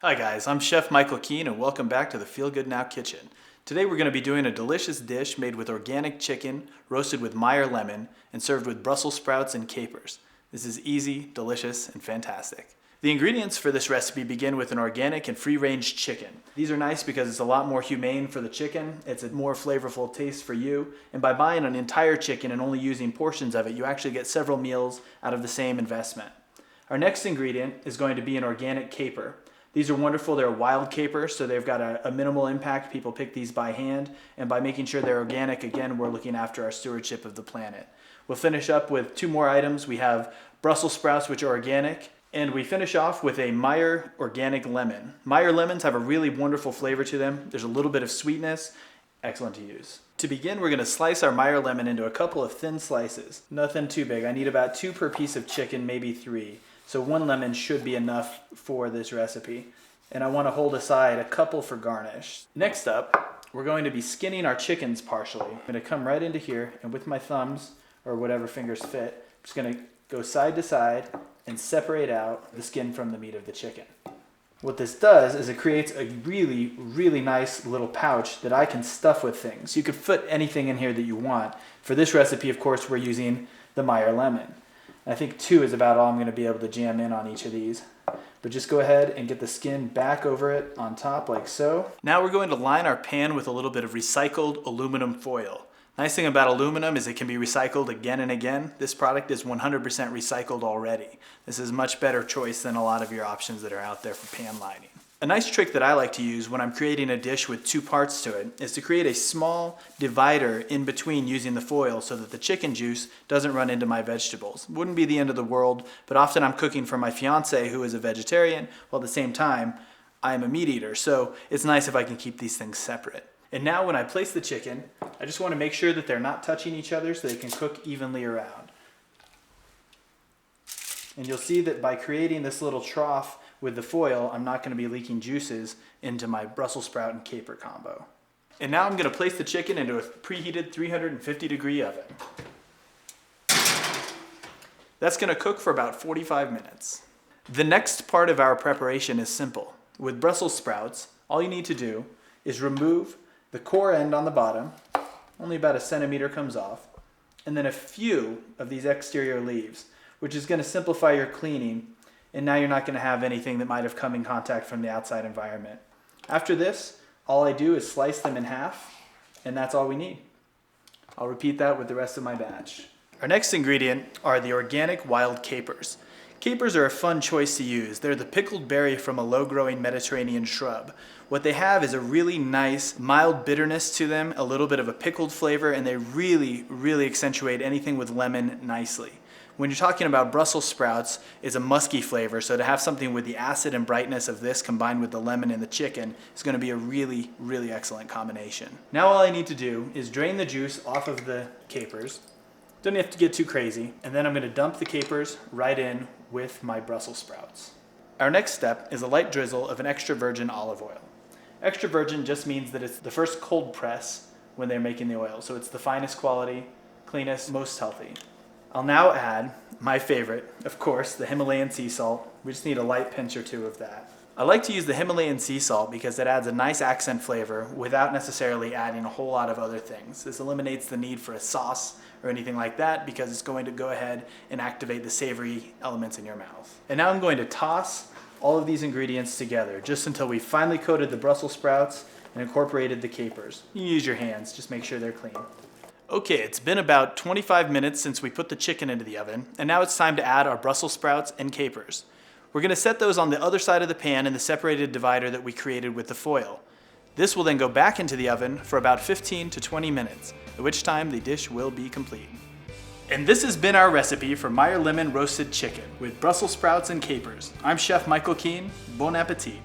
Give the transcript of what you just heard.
Hi guys, I'm Chef Michael Keane and welcome back to the Feel Good Now Kitchen. Today we're going to be doing a delicious dish made with organic chicken, roasted with Meyer lemon, and served with Brussels sprouts and capers. This is easy, delicious, and fantastic. The ingredients for this recipe begin with an organic and free-range chicken. These are nice because it's a lot more humane for the chicken, it's a more flavorful taste for you, and by buying an entire chicken and only using portions of it, you actually get several meals out of the same investment. Our next ingredient is going to be an organic caper. These are wonderful. They're wild capers, so they've got a minimal impact. People pick these by hand, and by making sure they're organic, again, we're looking after our stewardship of the planet. We'll finish up with two more items. We have Brussels sprouts, which are organic, and we finish off with a Meyer organic lemon. Meyer lemons have a really wonderful flavor to them. There's a little bit of sweetness, excellent to use. To begin, we're going to slice our Meyer lemon into a couple of thin slices. Nothing too big. I need about 2 per piece of chicken, maybe 3. So 1 lemon should be enough for this recipe. And I want to hold aside a couple for garnish. Next up, we're going to be skinning our chickens partially. I'm going to come right into here, and with my thumbs, or whatever fingers fit, I'm just going to go side to side and separate out the skin from the meat of the chicken. What this does is it creates a really, really nice little pouch that I can stuff with things. You could fit anything in here that you want. For this recipe, of course, we're using the Meyer lemon. I think 2 is about all I'm going to be able to jam in on each of these. But just go ahead and get the skin back over it on top like so. Now we're going to line our pan with a little bit of recycled aluminum foil. Nice thing about aluminum is it can be recycled again and again. This product is 100% recycled already. This is a much better choice than a lot of your options that are out there for pan lining. A nice trick that I like to use when I'm creating a dish with 2 parts to it is to create a small divider in between using the foil so that the chicken juice doesn't run into my vegetables. Wouldn't be the end of the world, but often I'm cooking for my fiance who is a vegetarian, while at the same time I'm a meat eater, so it's nice if I can keep these things separate. And now when I place the chicken, I just want to make sure that they're not touching each other so they can cook evenly around. And you'll see that by creating this little trough with the foil, I'm not going to be leaking juices into my Brussels sprout and caper combo. And now I'm going to place the chicken into a preheated 350-degree oven. That's going to cook for about 45 minutes. The next part of our preparation is simple. With Brussels sprouts, all you need to do is remove the core end on the bottom, only about 1 centimeter comes off, and then a few of these exterior leaves, which is going to simplify your cleaning. And now you're not going to have anything that might have come in contact from the outside environment. After this, all I do is slice them in half, and that's all we need. I'll repeat that with the rest of my batch. Our next ingredient are the organic wild capers. Capers are a fun choice to use. They're the pickled berry from a low-growing Mediterranean shrub. What they have is a really nice, mild bitterness to them, a little bit of a pickled flavor, and they really, really accentuate anything with lemon nicely. When you're talking about Brussels sprouts, it's a musky flavor, so to have something with the acid and brightness of this combined with the lemon and the chicken is going to be a really, really excellent combination. Now all I need to do is drain the juice off of the capers. Don't have to get too crazy. And then I'm going to dump the capers right in with my Brussels sprouts. Our next step is a light drizzle of an extra virgin olive oil. Extra virgin just means that it's the first cold press when they're making the oil, so it's the finest quality, cleanest, most healthy. I'll now add my favorite, of course, the Himalayan sea salt. We just need a light pinch or 2 of that. I like to use the Himalayan sea salt because it adds a nice accent flavor without necessarily adding a whole lot of other things. This eliminates the need for a sauce or anything like that because it's going to go ahead and activate the savory elements in your mouth. And now I'm going to toss all of these ingredients together just until we finally coated the Brussels sprouts and incorporated the capers. You can use your hands, just make sure they're clean. Okay, it's been about 25 minutes since we put the chicken into the oven, and now it's time to add our Brussels sprouts and capers. We're going to set those on the other side of the pan in the separated divider that we created with the foil. This will then go back into the oven for about 15 to 20 minutes, at which time the dish will be complete. And this has been our recipe for Meyer Lemon Roasted Chicken with Brussels sprouts and capers. I'm Chef Michael Keane. Bon appetit.